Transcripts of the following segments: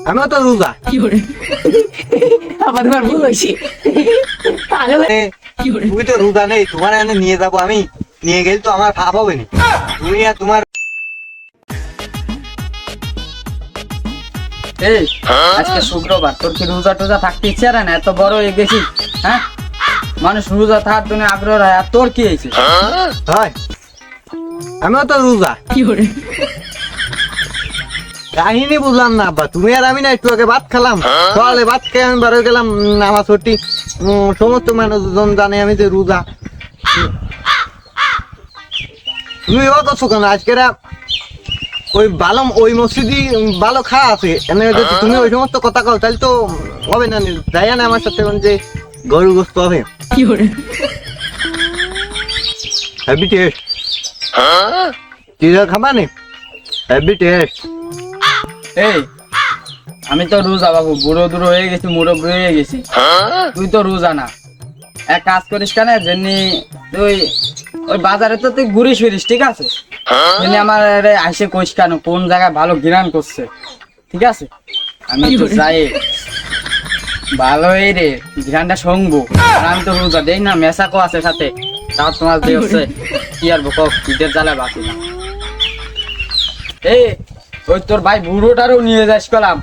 আমিও তো রোজা। আবার তোমার ভুল হয়েছে। তুমি তো রোজা নেই, তোমার এনে নিয়ে যাবো আমি, নিয়ে গেলে তো আমার ভাব হবে না। তুমি আর তোমার এই আজকে শুক্রবার, তোর কি রোজা টোজা থাকতে ইচ্ছে না? এত বড় হয়ে গেছি, হ্যাঁ? মানুষ রোজা থাকার জন্য আগ্রহ হয়, আর তোর কি হয়েছে? হয়, আমিও তো রোজা। কাহিনী বুঝলাম না আব্বা, তুমি আর আমি না একটু আগে ভাত খেলাম, সকালে ভাত খেয়ে আমি বারো গেলাম নামাজ পড়তে। সমস্ত মানুষজন জানে আমি যে রোজা। তুমি ও করছো কেন আজকের? ওই ভালো ওই মসজিদই ভালো খাওয়া আছে, এনে যদি তুমি ওই সমস্ত কথা কও তাহলে তো হবে না। যাই না আমার সাথে যে গরু গোস্ত হবে, হ্যাপি টেস্ট। চিরা খাবা নি? Happy taste. এই আমি তো রোজা বাবু, বুড়ো দুড়ো হয়ে গেছি, মুরব্বী হয়ে গেছি। তুই তো রোজা না, এক কাজ করিস কেন, যেমনি তুই ওই বাজারে তো তুই ঘুরিস ফিরিস, ঠিক আছে? যেমনি আমার আইসে কইস কেন কোন জায়গায় ভালো ঘিরান করছে, ঠিক আছে? আমি তো যাই ভালো এই রে ঘিরানটা সঙ্গবো। আর আমি তো রোজা দেই না, মেসাকো আছে সাথে, তাও তোমার দিয়ে হচ্ছে কি আর বক ঈদের জ্বালা বাকি না। এই ওই তোর ভাই বুড়োটারও নিয়ে যাস কলাম,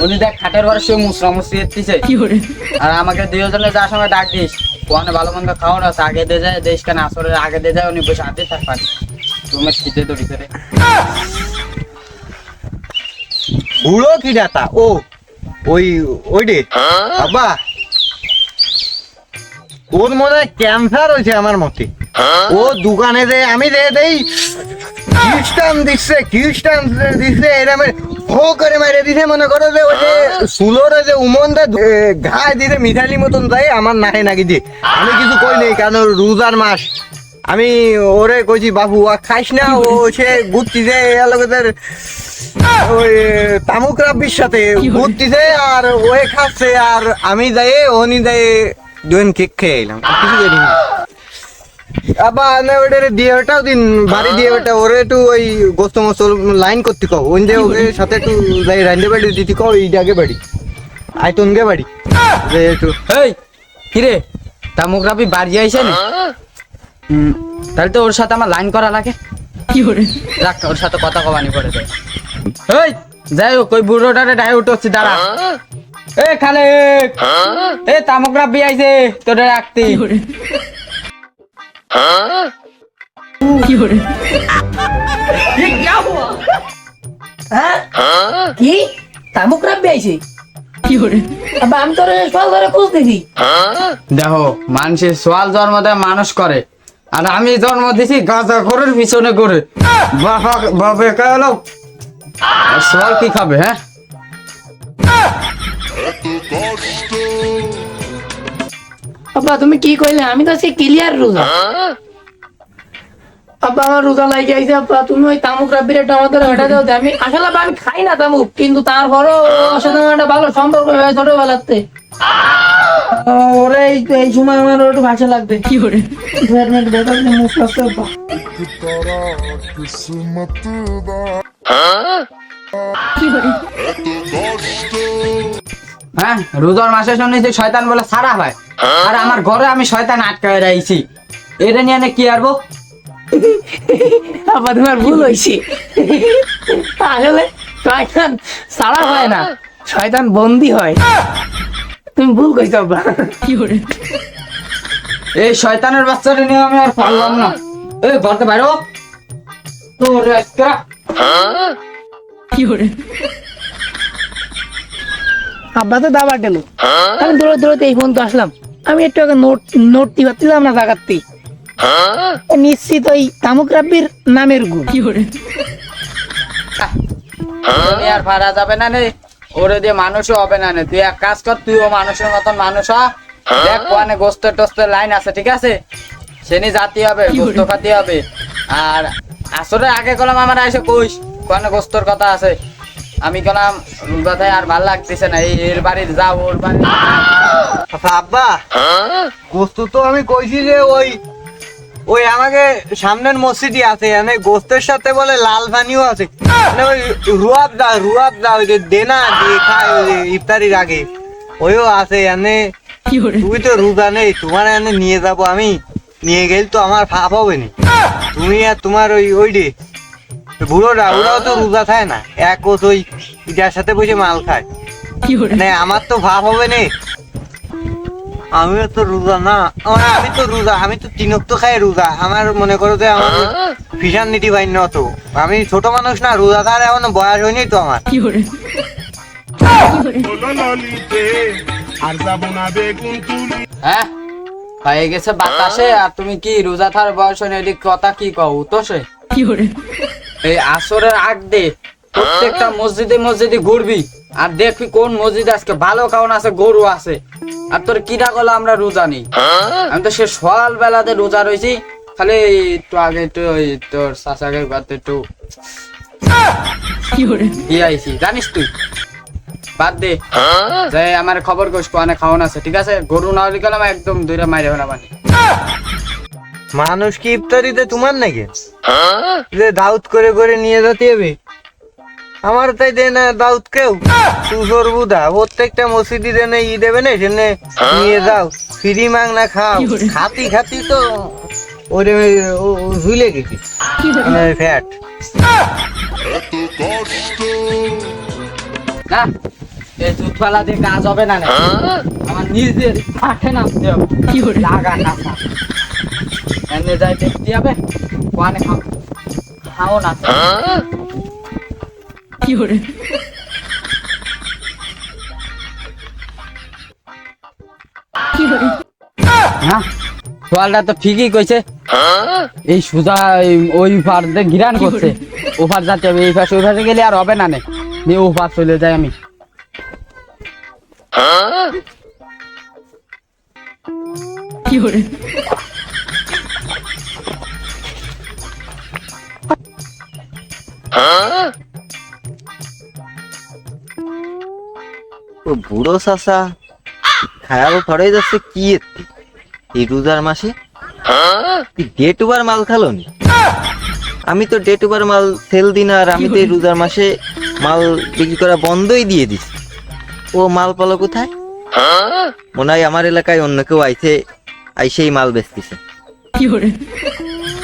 উনি দেখ খাটের ঘরে সে মুসরা মুসরি এসেছে। আর আমাকে দুজনে যার সময় ডাক দিস, ওখানে ভালো মন্দ খাওয়ানো আছে, আগে দিয়ে যায় দেশ কেন আসরের আগে দিয়ে যায়, উনি বসে হাতে থাকবেন তুমি খিদে দড়ি করে। বুড়ো কি ডাটা? ও ওই ওই রে বাবা, ওর মনে হয় ক্যান্সার হয়েছে আমার মতে। ও দোকানে যে আমি যে দেই খ্রিস্টান দিচ্ছে এরকম হো করে মারে দিছে, মনে করো যে ওই যে সুলোর যে উমনটা ঘায় দিছে মিঠালি মতন যায় আমার নাকে নাকি দিয়ে। আমি কিছু কই নেই, কারণ রোজার মাস। আমি ওরে কইছি বাবু খাইস না, ও সে ঘুরতি যে এলাকাদের ওই তামুক রাব্বির সাথে ঘুরতিছে, আর ওয়ে খাচ্ছে, আর আমি যাই ওনি যাই দুজন কেক খেয়ে এলাম, কিছু করি না। আবার ওটারে দিয়ে ওটাও দিন বাড়ি দিয়ে ওটা ওরে একটু ওই গোস্ত মশল লাইন করতে কও, ওই যে ওকে সাথে একটু যাই রান্ডে বাড়ি দিতে কও, এই আগে বাড়ি আইতন গে বাড়ি যে একটু। এই কিরে তামোগ্রাফি বাড়ি আইছে না? তাহলে তো ওর সাথে আমার লাইন করা লাগে। রাখ, ওর সাথে কথা কবানি পড়ে যায়। এই যাই হোক, ওই বুড়োটারে ডাই উঠছি, দাঁড়া। এ খালে এ তামোগ্রাফি আইছে তোরে রাখতি। কি তামুক রাব্বি আইছে? আবার আমি তোর সকাল ধরে খুঁজতেছি। দেখো, মানুষের সোয়াল জন্ম দেয় মানুষ করে, আর আমি জন্ম দিছি গাঁজা ঘরের পিছনে করে। বাপে হলো সোয়াল কি খাবে? হ্যাঁ, আব্বা তুমি কি কইলে? আমি তো সে ক্লিয়ার রোজা। আব্বা আমার রোজা লাগে আইছে। আব্বা তুমি ওই তামুক রাব্বির একটা আমাদের হটা দাও। আমি আসলে আব্বা আমি খাই না তামুক, কিন্তু তারপরও ওর সাথে আমার একটা ভালো সম্পর্ক হয় ছোটবেলাতে। ওরে এই সময় আমার একটু ভাষা লাগবে। কি করে মুখ আসতে আব্বা। হ্যাঁ, রোজার মাসে শুনেছি শয়তান বলে সারা হয়, আর আমার ঘরে আমি শয়তান আটকায় রাখছি। এটা নিয়ে কি আরবো? আব্বা তোমার ভুল হয়েছে। আসলে শয়তান সারা হয় না, শয়তান বন্দি হয়। তুমি ভুল কইছো আব্বা। কি করে এই শয়তানের বাচ্চাটা নিয়ে আমি আর পারলাম না। এই ঘরতে বাইরো তোর একটা। কি করে আব্বা তো দাবার গেল, আমি দৌড়ে দৌড়তে এই পর্যন্ত আসলাম। আমি একটু আগে নোট দিলাম না জাগাতে, নিশ্চিত ওই তামুক রাব্বির নামের গুণ। কি করে আর পারা যাবে না রে, ওরে দিয়ে মানুষও হবে না রে। তুই এক কাজ কর, তুইও মানুষের মতন মানুষ হ। দেখ কোয়ানে গোস্ত টোস্তের লাইন আছে, ঠিক আছে? সেনি জাতি হবে, গোস্ত খাতি হবে। আর আসলে আগে কলাম আমার এসে কইস কোয়ানে গোস্তর কথা আছে। আমি কলাম কথায় আর ভাল লাগতেছে না, এর বাড়ির যাও ওর বাড়ি। আচ্ছা আব্বা, গোস্ত তো আমি কইছি যে ওই ওই আমাকে সামনের মসজিদই আছে এনে গোস্তের সাথে বলে লাল পানিও আছে মানে ওই রুয়াব দা ওই যে দেনা দিয়ে খায় ওই যে ইফতারির আগে ওইও আছে এনে। তুই তো রোজা নেই, তোমার এনে নিয়ে যাবো আমি, নিয়ে গেলে তো আমার ফাপ হবে না। তুমি আর তোমার ওই রে বুড়োটা ওরাও তো রোজা খায় না, এক ওই যার সাথে বসে মাল খায় মানে আমার তো ভাব হবে না। আমিও তো রোজা না, আমি তো তিনক তো খাই রোজা। আমার মনে করো যে আমার ফিশান নীতি বাইন তো, আমি ছোট মানুষ না, রোজা খাওয়ার এখন বয়স হয়নি তো আমার। হ্যাঁ হয়ে গেছে বাতাসে, আর তুমি কি রোজা থার বয়স হয়নি এদিক কথা কি কও তো সে? এই আসরের আগ দে প্রত্যেকটা মসজিদে মসজিদে ঘুরবি আর দেখবি কোন মসজিদে আজকে ভালো খাওয়ান আছে, গরু আছে। আর তোর কিরা গলা আমরা রোজা নেই, আমি তো সে সকাল বেলাতে রোজা রয়েছি, খালি একটু আগে একটু ওই তোর চাচাকে বাড়তে একটু কি আইছি জানিস তুই, বাদ দে। যে আমার খবর করিস কোয়ানে খাওয়ান আছে, ঠিক আছে? গরু না হলে গেলাম একদম দুইটা মাইরে না মানে। মানুষ কি ইফতারিতে তোমার নাকি যে দাউদ করে করে নিয়ে যেতে হবে? আমার তাই দে না দাউদ কেউ সুসর বুধা প্রত্যেকটা মসজিদে দেনে দেবে না, সেনে নিয়ে যাও ফ্রি মাং না খাও। খাতি তো ওরে ঝুলে গেছি ফ্যাট। না এই দুধপালা দিয়ে কাজ হবে না, আমার নিজের মাঠে নামতে হবে। লাগা না এনে যাই দেখতে হবে কোয়ানে খাও না। সোয়ালটা তো ঠিকই কইছে, এই সুজা ওই পার ঘিরান করছে, ও পার যাচ্ছে হবে, এই পাশে ওই পাশে গেলে আর হবে না নে, ও পার চলে যাই আমি। ও বুড়ো চাচা খায়াল ফড়ে যাচ্ছে কি এই রোজার মাসে? ডে টুবার মাল খালো নি? আমি তো ডে টুবার মাল সেল দিই না, আর আমি তো এই রোজার মাসে মাল বিক্রি করা বন্ধই দিয়ে দিছি। ও মাল পালো কোথায়? মনে হয় আমার এলাকায় অন্য কেউ আইসেই মাল বেচতেছে।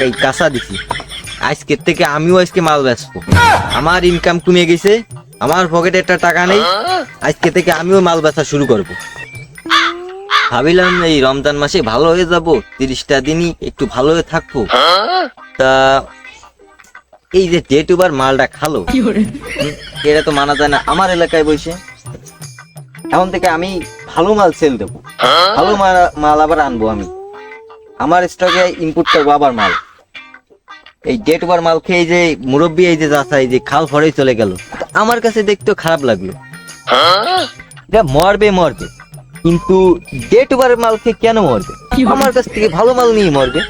এই কাঁচা দিছি, আজকের থেকে আমিও আজকে মাল বেচবো। আমার ইনকাম কমে গেছে, আমার পকেটে একটা টাকা নেই, আজকে থেকে আমিও মাল বেচা শুরু করব। ভাবিলাম এই রমজান মাসে ভালো হয়ে যাব, 30টা দিনই একটু ভালো হয়ে থাকবো। তা এই যে ডে টুবার মালটা খালো, এটা তো মানা যায় না আমার এলাকায় বসে। এখন থেকে আমি ভালো মাল সেল দেবো, ভালো মাল আবার আনবো আমি, আমার স্টকে ইনপুট করবো আবার মাল। এই ডেট ওভার মাল খেয়ে যে মুরব্বী এই যে যাচ্ছে এই যে খাল ফরেই চলে গেল, আমার কাছে দেখতে খারাপ লাগলো। মরবে কিন্তু ডেট ওভার মাল খেয়ে কেন মরবে? আমার কাছ থেকে ভালো মাল নিয়ে মরবে।